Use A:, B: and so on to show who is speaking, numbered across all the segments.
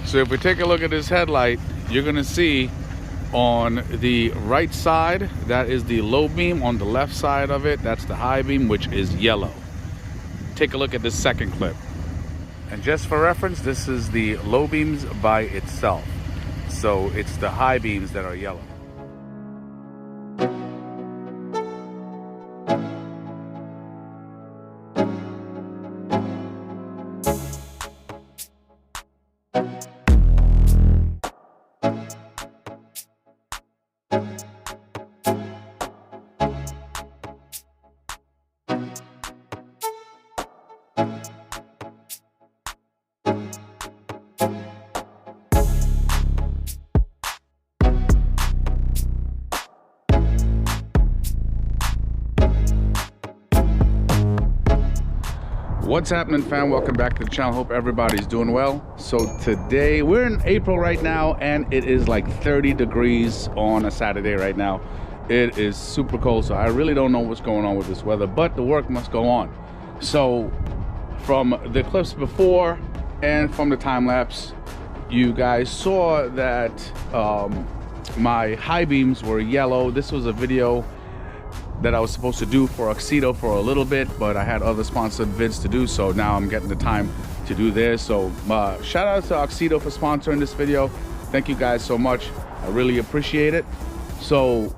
A: So if we take a look at this headlight, you're gonna see on the right side, that is the low beam. On the left side of it, that's the high beam, which is yellow. Take a look at this second clip. And just for reference, this is the low beams by itself. So it's the high beams that are yellow. What's happening, fam? Welcome back to the channel. Hope everybody's doing well. So today we're in April right now, and it is like 30 degrees on a Saturday right now. It is super cold, so I really don't know what's going on with this weather, but the work must go on. So from the clips before and from the time lapse, you guys saw that my high beams were yellow. This was a video that I was supposed to do for Auxito for a little bit, but I had other sponsored vids to do, so now I'm getting the time to do this. So shout out to Auxito for sponsoring this video. Thank you guys so much. I really appreciate it. So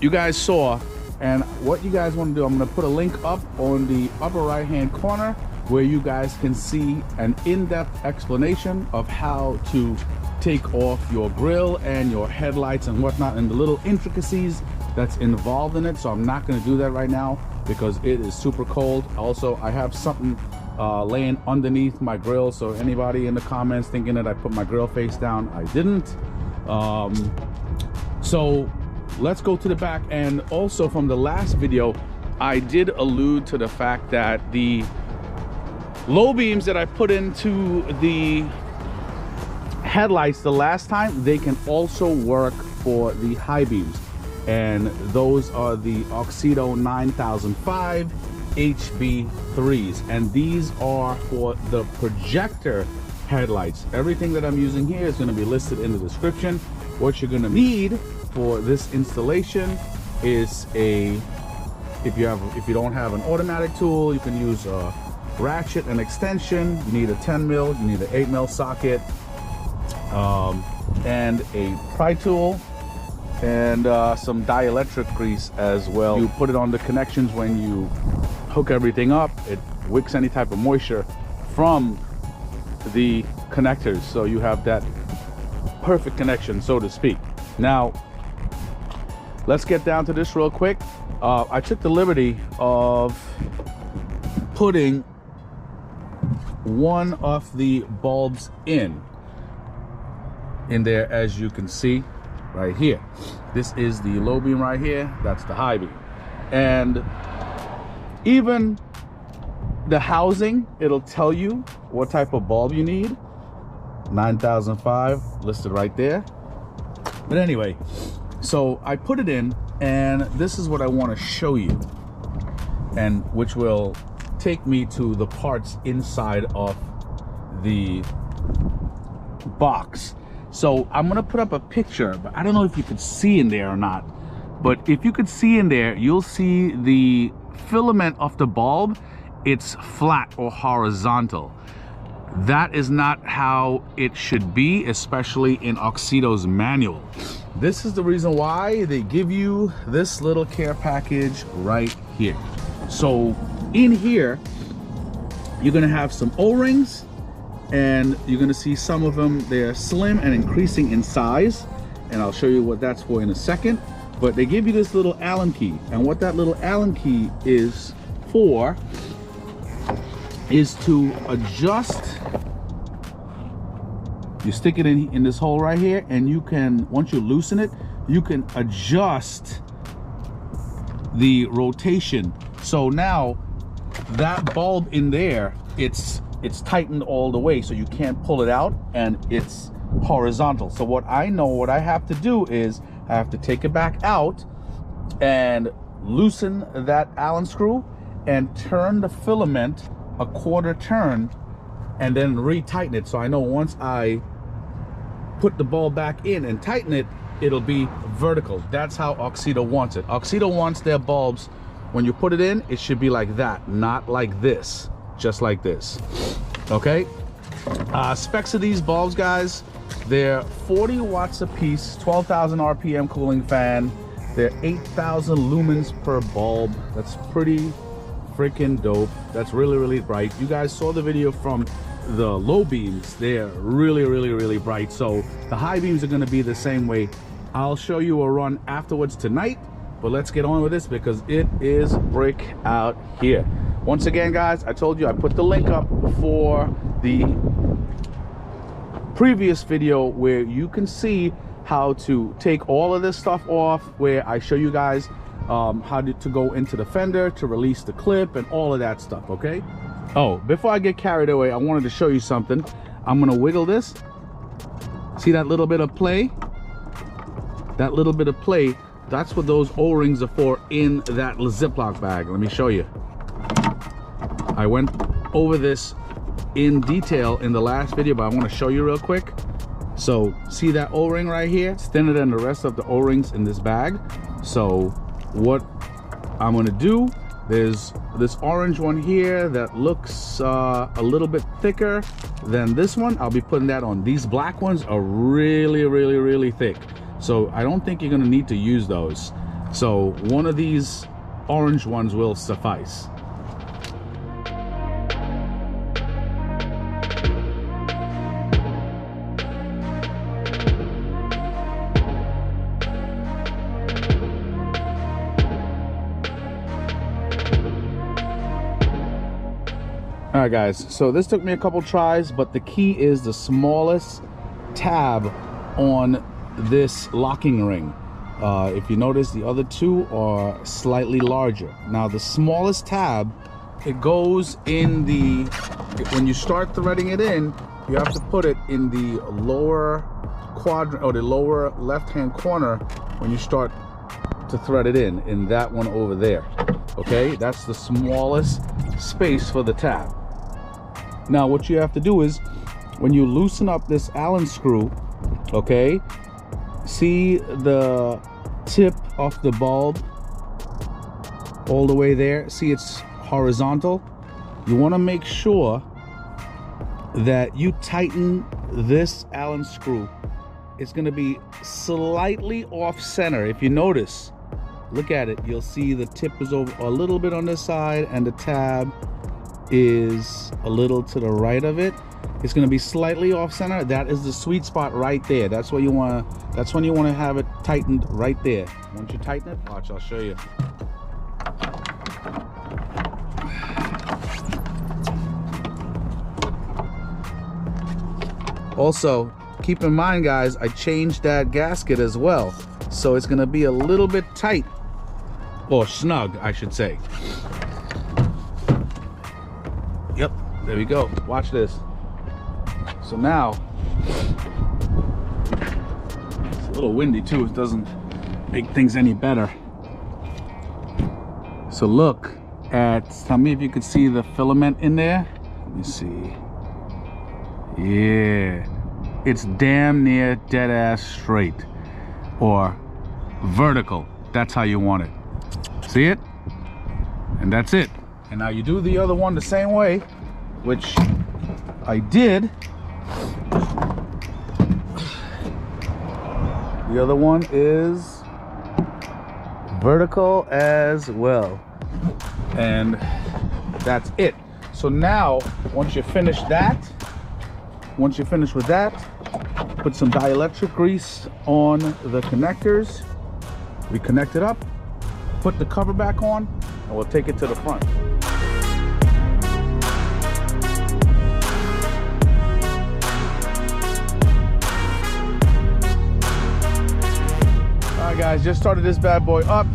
A: you guys saw, and what you guys want to do, I'm going to put a link up on the upper right hand corner where you guys can see an in-depth explanation of how to take off your grill and your headlights and whatnot, and the little intricacies that's involved in it. So I'm not going to do that right now because it is super cold. Also, I have something laying underneath my grill, so anybody in the comments thinking that I put my grill face down, I didn't. So let's go to the back. And also from the last video, I did allude to the fact that the low beams that I put into the headlights the last time, they can also work for the high beams, and those are the Auxito 9005 HB3s, and these are for the projector headlights. Everything that I'm using here is going to be listed in the description. What you're going to need for this installation is if you don't have an automatic tool, you can use a ratchet and extension. You need a 10 mil, you need an 8 mil socket, and a pry tool, and some dielectric grease as well. You put it on the connections when you hook everything up. It wicks any type of moisture from the connectors, so you have that perfect connection, so to speak. Now let's get down to this real quick. I took the liberty of putting one of the bulbs in there, as you can see right here. This is the low beam right here, that's the high beam. And even the housing, it'll tell you what type of bulb you need. 9005 listed right there. But anyway, so I put it in, and this is what I want to show you, and which will take me to the parts inside of the box. So I'm gonna put up a picture, but I don't know if you could see in there or not. But if you could see in there, you'll see the filament of the bulb. It's flat or horizontal. That is not how it should be, especially in Auxito's manual. This is the reason why they give you this little care package right here. So in here, you're gonna have some O-rings, and you're gonna see some of them, they're slim and increasing in size, and I'll show you what that's for in a second. But they give you this little Allen key, and what that little Allen key is for is to adjust. You stick it in this hole right here, and you can, once you loosen it, you can adjust the rotation. So now that bulb in there, it's tightened all the way, so you can't pull it out, and it's horizontal. So what I have to do is I have to take it back out and loosen that Allen screw and turn the filament a quarter turn and then retighten it. So I know once I put the bulb back in and tighten it, it'll be vertical. That's how Auxito wants it. Auxito wants their bulbs, when you put it in, it should be like that, not like this, just like this. Okay, specs of these bulbs, guys, they're 40 watts a piece, 12,000 RPM cooling fan. They're 8,000 lumens per bulb. That's pretty freaking dope. That's really, really bright. You guys saw the video from the low beams. They're really, really, really bright. So the high beams are going to be the same way. I'll show you a run afterwards tonight, but let's get on with this because it is brick out here. Once again, guys, I told you I put the link up for the previous video where you can see how to take all of this stuff off, where I show you guys how to go into the fender to release the clip and all of that stuff. Okay. Oh, before I get carried away, I wanted to show you something. I'm gonna wiggle this. See that little bit of play? That little bit of play, that's what those O-rings are for in that Ziploc bag. Let me show you. I went over this in detail in the last video, but I want to show you real quick. So see that O-ring right here? It's thinner than the rest of the O-rings in this bag. So what I'm gonna do, there's this orange one here that looks a little bit thicker than this one. I'll be putting that on. These black ones are really, really, really thick. So I don't think you're gonna need to use those. So one of these orange ones will suffice. All right, guys, so this took me a couple tries, but the key is the smallest tab on this locking ring. If you notice, the other two are slightly larger. Now the smallest tab, it goes in the, when you start threading it in, you have to put it in the lower quadrant, or the lower left hand corner when you start to thread it in that one over there. Okay, that's the smallest space for the tab. Now what you have to do is, when you loosen up this Allen screw, okay, see the tip of the bulb all the way there? See, it's horizontal. You want to make sure that you tighten this Allen screw. It's going to be slightly off center. If you notice, look at it, you'll see the tip is over a little bit on this side and the tab is a little to the right of it. It's going to be slightly off center. That is the sweet spot right there. That's what you want to, that's when you want to have it tightened right there. Once you tighten it, watch, I'll show you. Also, keep in mind, guys, I changed that gasket as well, so it's going to be a little bit tight, or snug, I should say. Yep, there we go. Watch this. So now, it's a little windy too. It doesn't make things any better. So look at, tell me if you could see the filament in there. Let me see. Yeah, it's damn near dead ass straight, or vertical. That's how you want it. See it? And that's it. And now you do the other one the same way, which I did. The other one is vertical as well. And that's it. So now, once you finish that, once you finish with that, put some dielectric grease on the connectors, reconnect it up, put the cover back on, and we'll take it to the front. Alright guys, just started this bad boy up.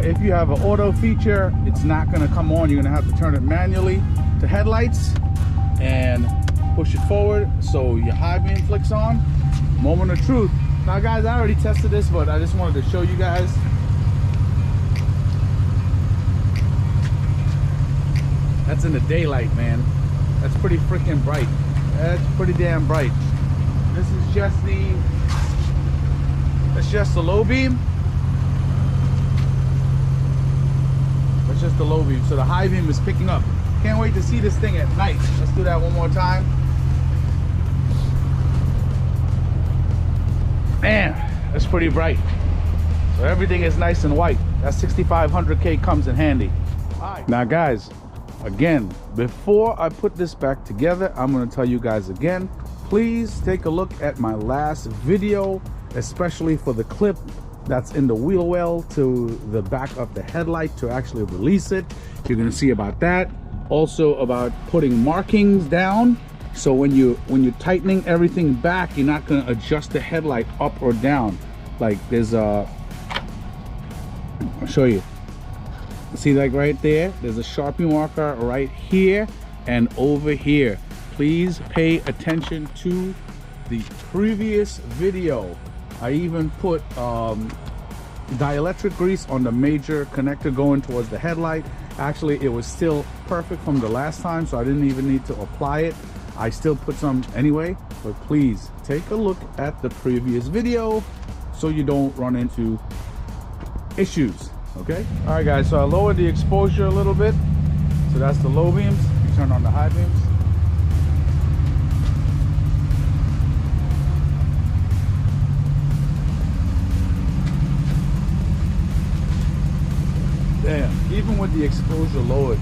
A: If you have an auto feature, it's not going to come on. You're going to have to turn it manually to headlights and push it forward so your high beam flicks on. Moment of truth. Now guys, I already tested this, but I just wanted to show you guys. That's in the daylight, man. That's pretty freaking bright. That's pretty damn bright. This is just the, that's just the low beam. That's just the low beam. So the high beam is picking up. Can't wait to see this thing at night. Let's do that one more time. Man, that's pretty bright. So everything is nice and white. That 6500K comes in handy. All right. Now guys, again, before I put this back together, I'm going to tell you guys again, please take a look at my last video, especially for the clip that's in the wheel well to the back of the headlight to actually release it. You're going to see about that. Also about putting markings down. So when you're tightening everything back, you're not going to adjust the headlight up or down. Like there's a, I'll show you. See, like right there, there's a Sharpie marker right here and over here. Please pay attention to the previous video. I even put dielectric grease on the major connector going towards the headlight. Actually, it was still perfect from the last time, so I didn't even need to apply it. I still put some anyway, but please take a look at the previous video so you don't run into issues. Okay, all right guys, so I lowered the exposure a little bit. So that's the low beams. You turn on the high beams. Damn, even with the exposure lowered,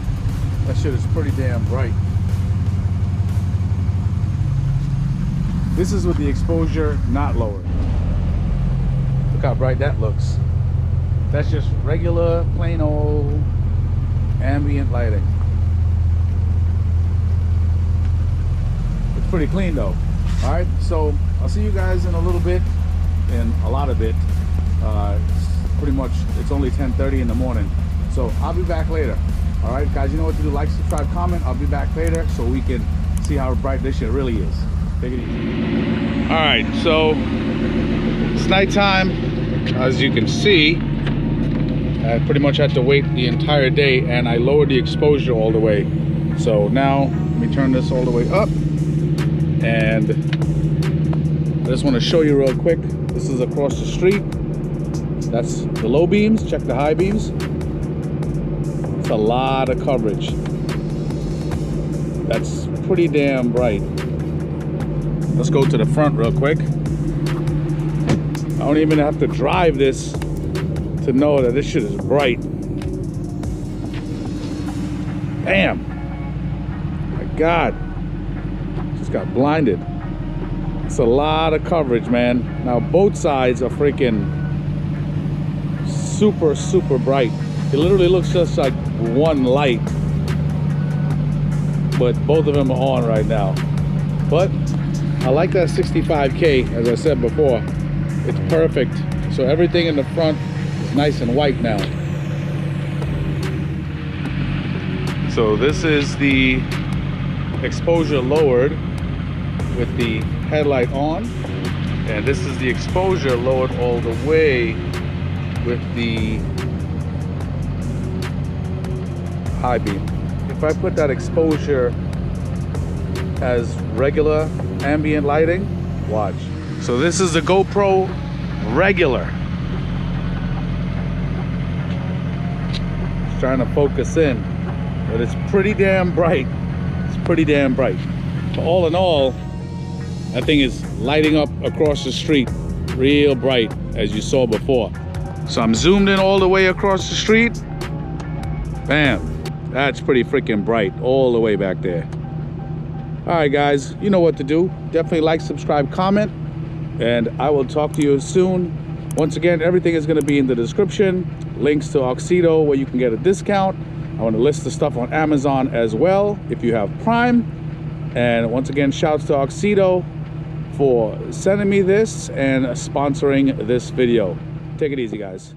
A: that shit is pretty damn bright. This is with the exposure not lowered. Look how bright that looks. That's just regular, plain old ambient lighting. It's pretty clean though. All right, so I'll see you guys in a little bit, in a lot of it. Pretty much, it's only 10:30 in the morning. So I'll be back later. All right, guys, you know what to do. Like, subscribe, comment. I'll be back later so we can see how bright this shit really is. Take it easy. All right, so it's nighttime. As you can see, I pretty much had to wait the entire day, and I lowered the exposure all the way. So now let me turn this all the way up, and I just want to show you real quick. This is across the street. That's the low beams. Check the high beams. It's a lot of coverage. That's pretty damn bright. Let's go to the front real quick. I don't even have to drive this to know that this shit is bright. Damn. My God. Just got blinded. It's a lot of coverage, man. Now both sides are freaking super, super bright. It literally looks just like one light, but both of them are on right now. But I like that 65K, as I said before. It's perfect. So everything in the front is nice and white now. So this is the exposure lowered with the headlight on, and this is the exposure lowered all the way with the high beam. If I put that exposure as regular ambient lighting, watch. So this is the GoPro regular. Just trying to focus in, but it's pretty damn bright. It's pretty damn bright. But all in all, that thing is lighting up across the street real bright, as you saw before. So I'm zoomed in all the way across the street. Bam. That's pretty freaking bright all the way back there. All right, guys, you know what to do. Definitely like, subscribe, comment, and I will talk to you soon. Once again, everything is going to be in the description. Links to Auxito where you can get a discount. I want to list the stuff on Amazon as well if you have Prime. And once again, shouts to Auxito for sending me this and sponsoring this video. Take it easy, guys.